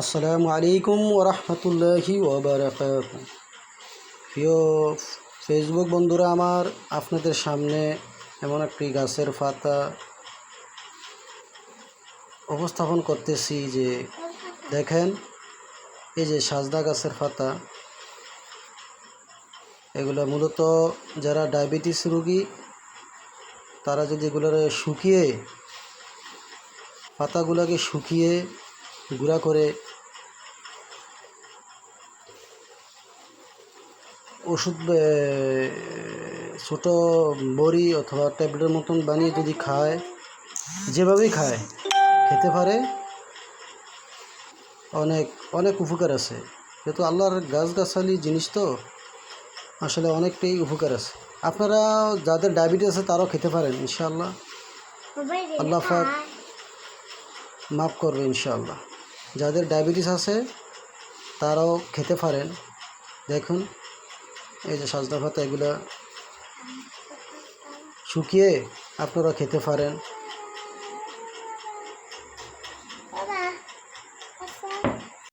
আসসালামু আলাইকুম ওরহমতুল্লাহি ওবারাকাতুহু। প্রিয় ফেসবুক বন্ধুরা, আমার আপনাদের সামনে এমন একটি গাছের পাতা উপস্থাপন করতেছি যে দেখেন, এই যে সাজদা গাছের পাতা, এগুলো মূলত যারা ডায়াবেটিস রোগী তারা যদি এগুলোর পাতাগুলোকে শুকিয়ে গুঁড়া করে ওষুধ ছোটো বড়ি অথবা ট্যাবলেটের মতন বানিয়ে যদি খায়, যেভাবেই খায় খেতে পারে, অনেক অনেক উপকার আছে। যেহেতু আল্লাহর গাছগাছালি জিনিস তো আসলে অনেকটাই উপকার আছে। আপনারা যাদের ডায়াবেটিস আছে তারাও খেতে পারেন ইনশাআল্লাহ, আল্লাহ পাক মাফ করবে ইনশাআল্লাহ। যাদের ডায়াবেটিস আছে তারাও খেতে পারেন। দেখুন, এই যে সাজদা পাতা, এগুলা শুকিয়ে আপনারা খেতে পারেন।